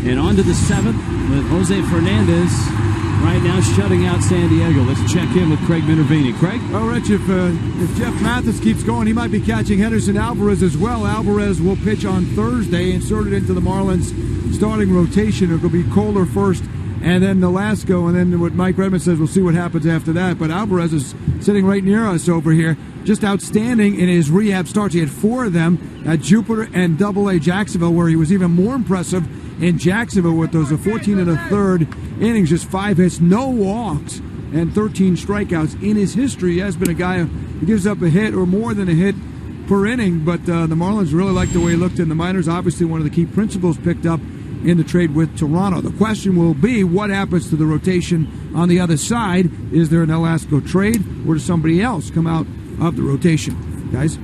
And on to the 7th with Jose Fernandez right now shutting out San Diego. Let's check in with Craig Minervini. Craig? Well, Rich, if Jeff Mathis keeps going, he might be catching Henderson Alvarez as well. Alvarez will pitch on Thursday, inserted into the Marlins starting rotation. It'll be Kohler first, and then Nolasco, and then what Mike Redmond says, we'll see what happens after that. But Alvarez is sitting right near us over here. Just outstanding in his rehab starts. He had 4 of them at Jupiter and Double-A Jacksonville, where he was even more impressive in Jacksonville with those 14 1/3 innings, just 5 hits, no walks, and 13 strikeouts. In his history, he has been a guy who gives up a hit or more than a hit per inning, but the Marlins really like the way he looked in the minors. Obviously, one of the key principles picked up in the trade with Toronto. The question will be, what happens to the rotation on the other side? Is there an Nolasco trade, or does somebody else come out of the rotation? Guys?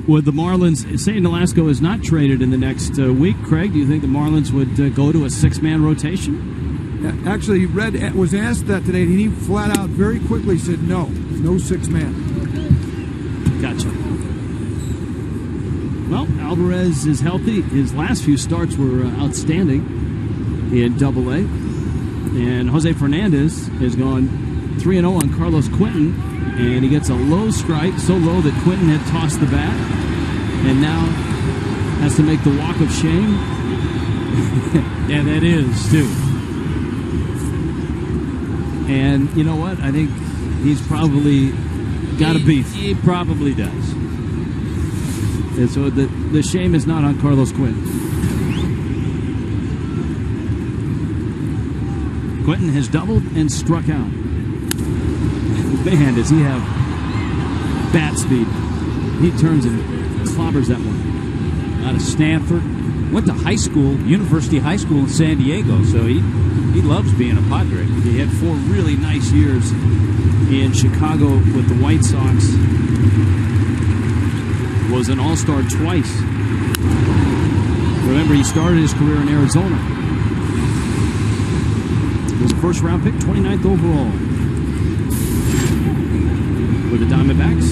Would the Marlins, say Nolasco is not traded in the next week, Craig, do you think the Marlins would go to a 6-man rotation? Actually, Red was asked that today, and he flat out very quickly said no 6-man. Gotcha. Well, Alvarez is healthy. His last few starts were outstanding in Double-A. And Jose Fernandez has gone 3-0 on Carlos Quentin, and he gets a low strike, so low that Quentin had tossed the bat, and now has to make the walk of shame. Yeah, that is, too. And you know what? I think he's probably got a beef. He probably does. And so the shame is not on Carlos Quentin. Quentin has doubled and struck out. Man, does he have bat speed. He turns and clobbers that one. Out of Stanford. Went to high school, University High School in San Diego, so he loves being a Padre. He had 4 really nice years in Chicago with the White Sox. Was an all-star twice. Remember, he started his career in Arizona. He was a first-round pick, 29th overall. With the Diamondbacks.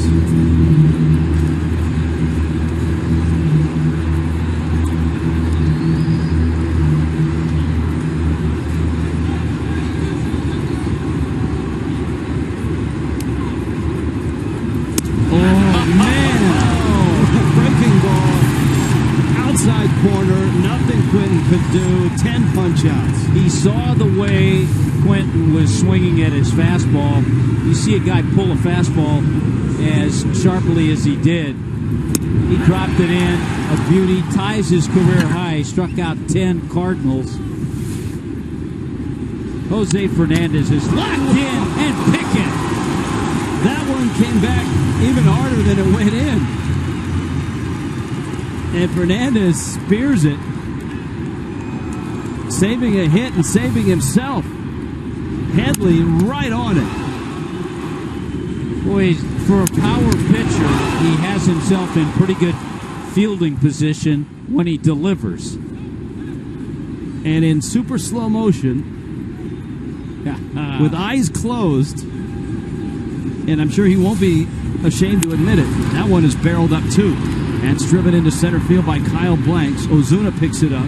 Corner, nothing Quentin could do, 10 punch-outs. He saw the way Quentin was swinging at his fastball. You see a guy pull a fastball as sharply as he did. He dropped it in, a beauty, ties his career high, struck out 10 Cardinals. Jose Fernandez is locked in and picking. That one came back even harder than it went in. And Fernandez spears it, saving a hit and saving himself. Headley right on it. Boy, for a power pitcher, he has himself in pretty good fielding position when he delivers. And in super slow motion, with eyes closed, and I'm sure he won't be ashamed to admit it, that one is barreled up too. And it's driven into center field by Kyle Blanks. Ozuna picks it up.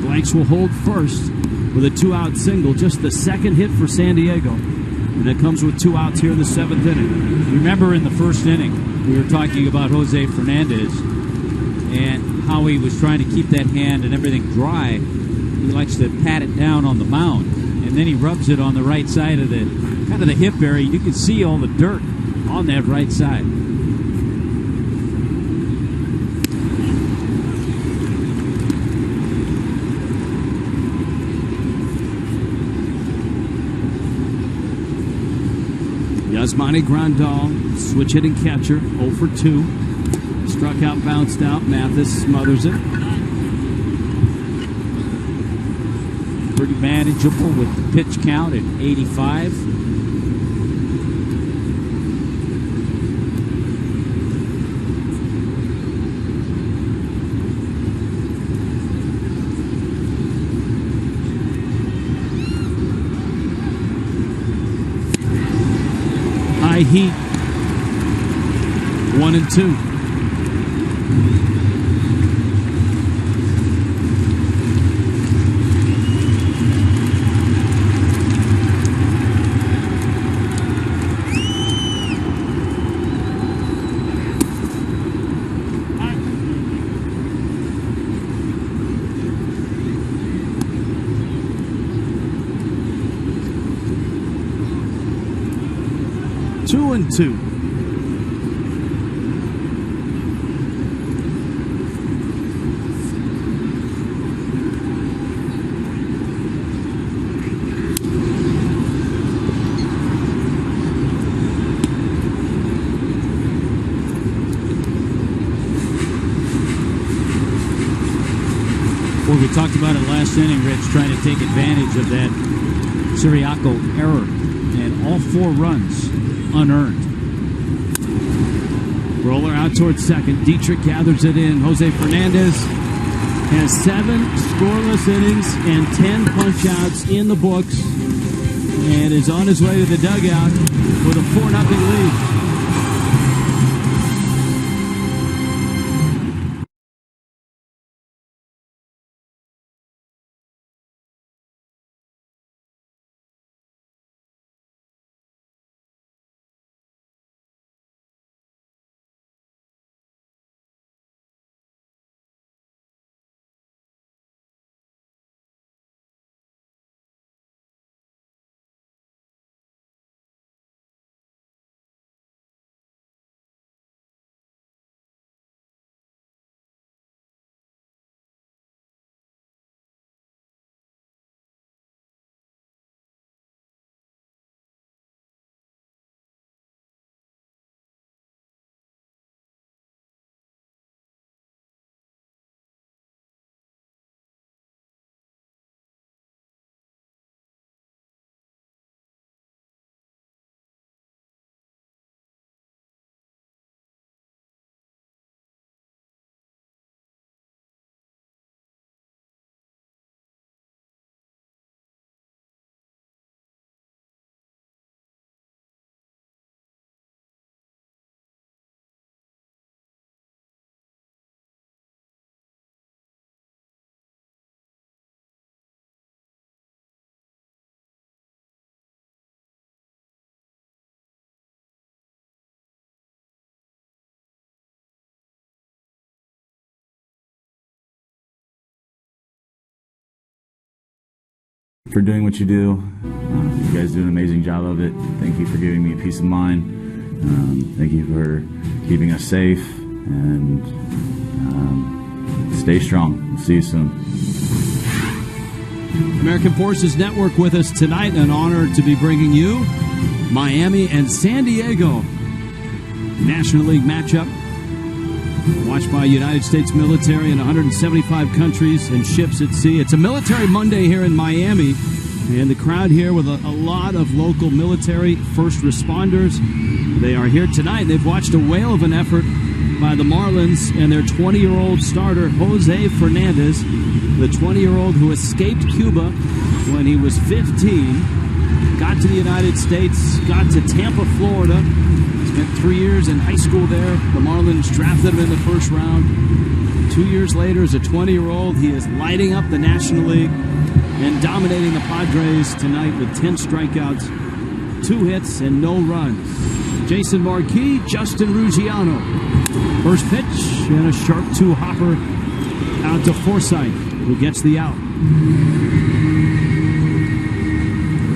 Blanks will hold first with a 2-out single. Just the second hit for San Diego. And it comes with 2 outs here in the 7th inning. Remember in the first inning, we were talking about Jose Fernandez and how he was trying to keep that hand and everything dry. He likes to pat it down on the mound. And then he rubs it on the right side of the, kind of the hip area. You can see all the dirt on that right side. Yasmani Grandal, switch hitting catcher, 0 for 2. Struck out, bounced out. Mathis smothers it. Pretty manageable with the pitch count at 85. Heat 1 and 2. 2-2. Well, we talked about it last inning, Rich, trying to take advantage of that Siriaco error, and all 4 runs unearned. Roller out towards second. Dietrich gathers it in. Jose Fernandez has 7 scoreless innings and 10 punch-outs in the books, and is on his way to the dugout with a 4-0 lead. For doing what you do. You guys do an amazing job of it. Thank you for giving me peace of mind. Thank you for keeping us safe, and stay strong. We'll see you soon. American Forces Network with us tonight. An honor to be bringing you Miami and San Diego National League matchup. Watched by United States military in 175 countries and ships at sea. It's a military Monday here in Miami, and the crowd here with a lot of local military first responders. They are here tonight. They've watched a whale of an effort by the Marlins and their 20-year-old starter, Jose Fernandez, the 20-year-old who escaped Cuba when he was 15, got to the United States, got to Tampa, Florida, spent 3 years in high school there. The Marlins drafted him in the first round. 2 years later, as a 20-year-old, he is lighting up the National League and dominating the Padres tonight with 10 strikeouts, 2 hits, and no runs. Jason Marquis, Justin Ruggiano. First pitch, and a sharp 2-hopper out to Forsythe, who gets the out.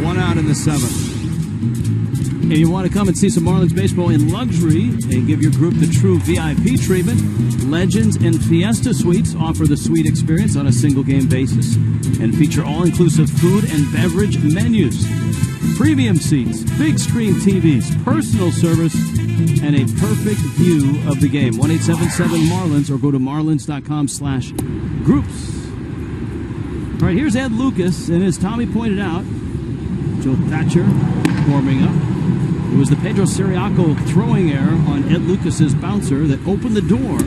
1 out in the 7th. And you want to come and see some Marlins baseball in luxury and give your group the true VIP treatment, Legends and Fiesta Suites offer the suite experience on a single-game basis and feature all-inclusive food and beverage menus, premium seats, big screen TVs, personal service, and a perfect view of the game. 1-877-MARLINS or go to marlins.com/groups. All right, here's Ed Lucas, and as Tommy pointed out, Joe Thatcher warming up. It was the Pedro Siriaco throwing error on Ed Lucas's bouncer that opened the door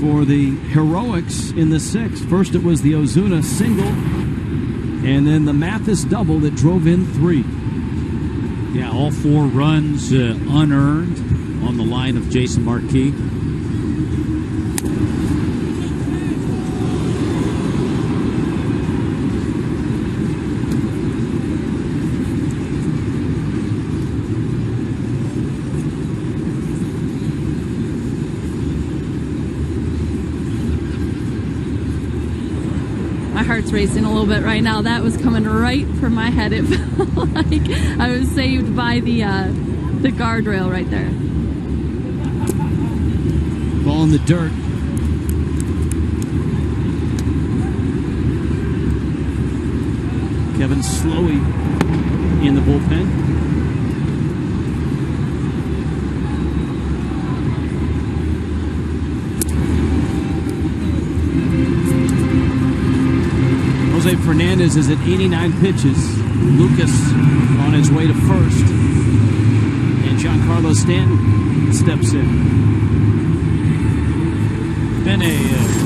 for the heroics in the 6th. First it was the Ozuna single, and then the Mathis double that drove in 3. Yeah, all 4 runs unearned on the line of Jason Marquis. My heart's racing a little bit right now. That was coming right for my head. It felt like I was saved by the The guardrail right there. Ball in the dirt. Kevin Slowey in the bullpen. Jose Fernandez is at 89 pitches. Lucas on his way to first. And Giancarlo Stanton steps in. Been a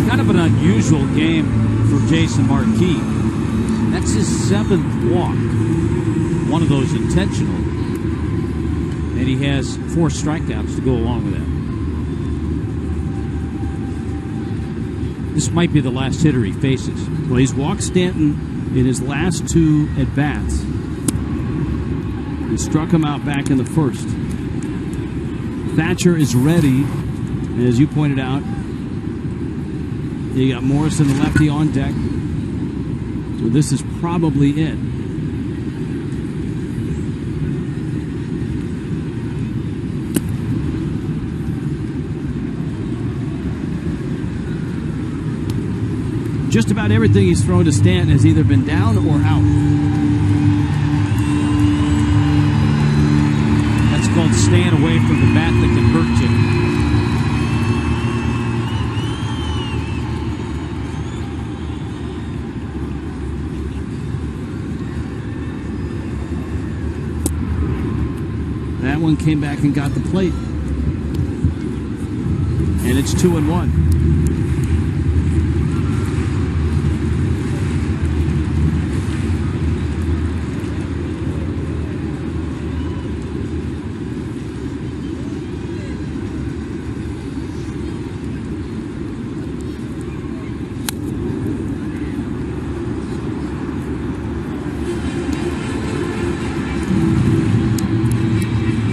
kind of an unusual game for Jason Marquis. That's his 7th walk. One of those intentional. And he has 4 strikeouts to go along with that. This might be the last hitter he faces. Well, he's walked Stanton in his last 2 at-bats. He struck him out back in the first. Thatcher is ready. And as you pointed out, you got Morrison, the lefty, on deck. So this is probably it. Just about everything he's thrown to Stanton has either been down or out. That's called staying away from the bat that can hurt you. That one came back and got the plate. And it's 2-1.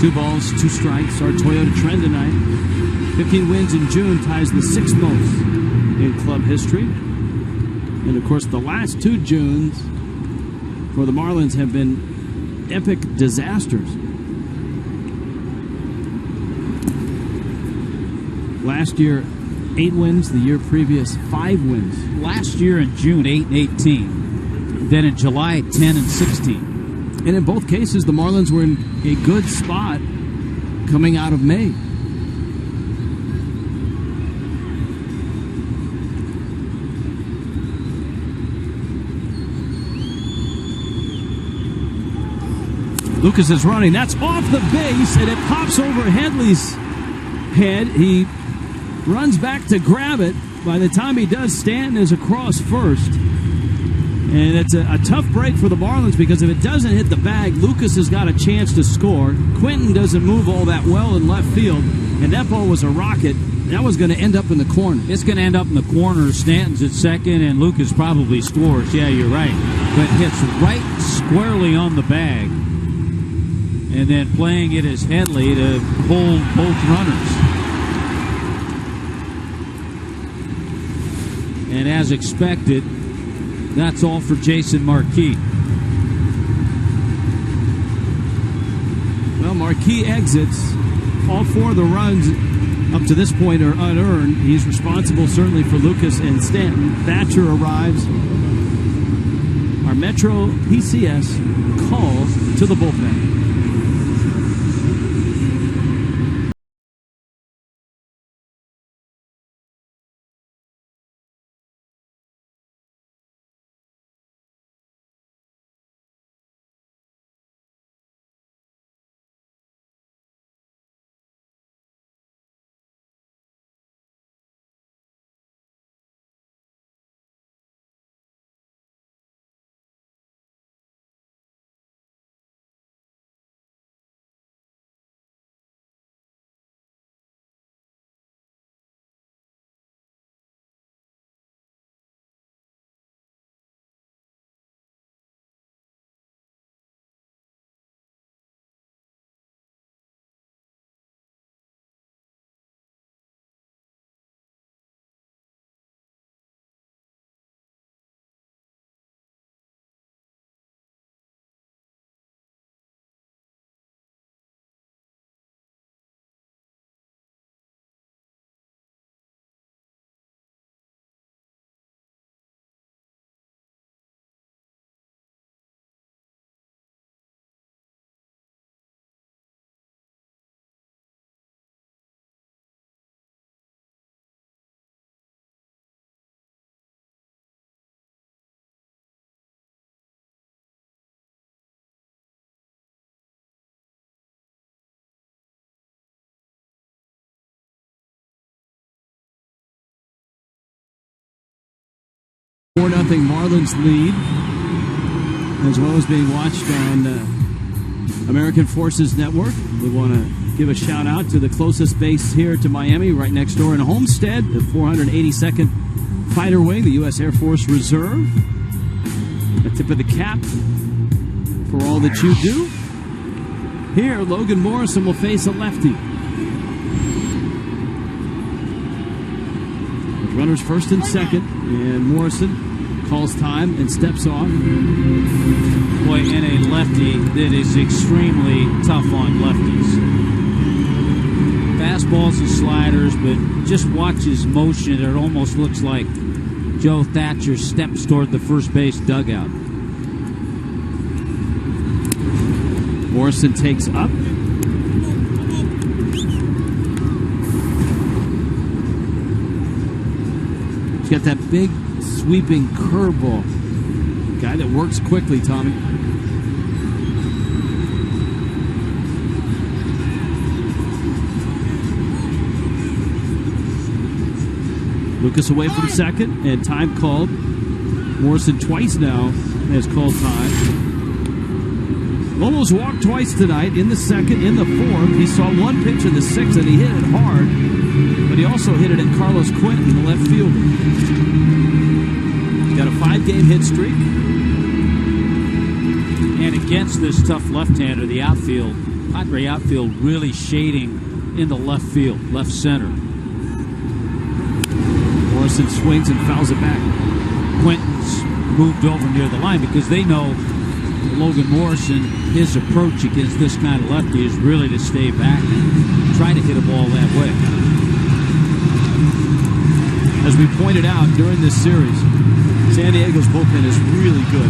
Two balls, 2 strikes. Our Toyota trend tonight. 15 wins in June ties the 6th most in club history. And of course, the last 2 Junes for the Marlins have been epic disasters. Last year, 8 wins. The year previous, 5 wins. Last year in June, 8-18. Then in July, 10-16. And in both cases, the Marlins were in a good spot coming out of May. Lucas is running. That's off the base, and it pops over Headley's head. He runs back to grab it. By the time he does, Stanton is across first. And it's a tough break for the Marlins because if it doesn't hit the bag, Lucas has got a chance to score. Quentin doesn't move all that well in left field, and that ball was a rocket. That was going to end up in the corner. It's going to end up in the corner. Stanton's at second, and Lucas probably scores. Yeah, you're right. But hits right squarely on the bag. And then playing it as Headley to hold both runners. And as expected, that's all for Jason Marquis. Well, Marquis exits. All 4 of the runs up to this point are unearned. He's responsible certainly for Lucas and Stanton. Thatcher arrives. Our Metro PCS calls to the bullpen. 4-0 Marlins lead, as well as being watched on American Forces Network. We want to give a shout out to the closest base here to Miami, right next door in Homestead, the 482nd Fighter Wing, the U.S. Air Force Reserve. A tip of the cap for all that you do. Here, Logan Morrison will face a lefty. With runners first and second, and Morrison calls time and steps off. Boy, and a lefty that is extremely tough on lefties. Fastballs and sliders, but just watch his motion. It almost looks like Joe Thatcher steps toward the first base dugout. Morrison takes up. He's got that big sweeping curveball. Guy that works quickly, Tommy. Lucas away from second, and time called. Morrison twice now has called time. Lolo's walked twice tonight, in the second, in the fourth. He saw one pitch in the sixth, and he hit it hard, but he also hit it at Carlos Quentin, the left fielder. He's got a 5-game hit streak. And against this tough left-hander, the outfield, Padre outfield really shading in the left field, left center. Morrison swings and fouls it back. Quentin's moved over near the line because they know Logan Morrison, his approach against this kind of lefty is really to stay back and try to hit a ball that way. As we pointed out during this series, San Diego's bullpen is really good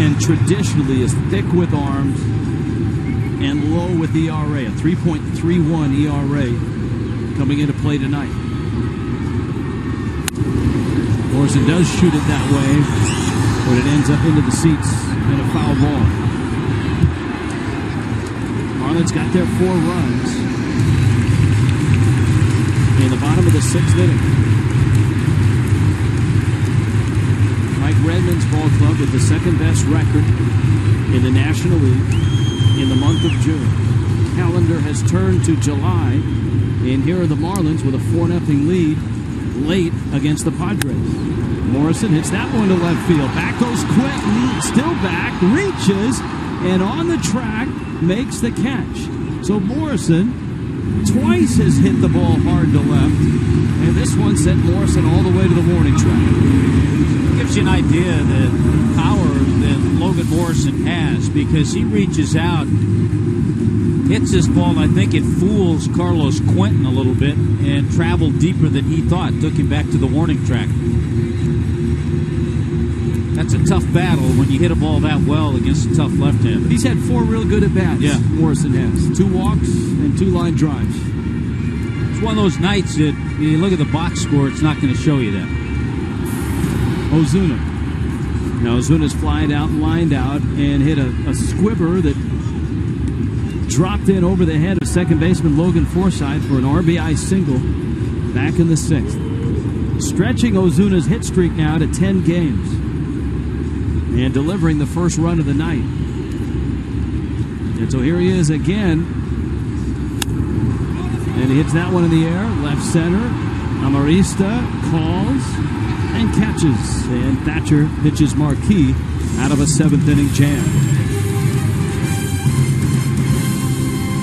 and traditionally is thick with arms and low with ERA, a 3.31 ERA coming into play tonight. Morrison does shoot it that way, but it ends up into the seats in a foul ball. Marlins got their 4 runs in the bottom of the 6th inning. Mike Redmond's ball club with the second-best record in the National League in the month of June. Calendar has turned to July, and here are the Marlins with a 4-0 lead late against the Padres. Morrison hits that one to left field. Back goes Quentin, still back, reaches, and on the track makes the catch. So Morrison twice has hit the ball hard to left, and this one sent Morrison all the way to the warning track. It gives you an idea of the power that Logan Morrison has because he reaches out, hits this ball. I think it fools Carlos Quentin a little bit and traveled deeper than he thought. Took him back to the warning track. That's a tough battle when you hit a ball that well against a tough left-hander. He's had 4 real good at-bats, yeah. Morrison has. 2 walks and 2 line drives. It's one of those nights that you look at the box score, it's not going to show you that. Ozuna. Now Ozuna's flying out and lined out and hit a squibber that dropped in over the head of second baseman Logan Forsythe for an RBI single back in the 6th. Stretching Ozuna's hit streak now to 10 games. And delivering the first run of the night. And so here he is again. And he hits that one in the air, left center. Amarista calls and catches. And Thatcher pitches Marquis out of a 7th inning jam.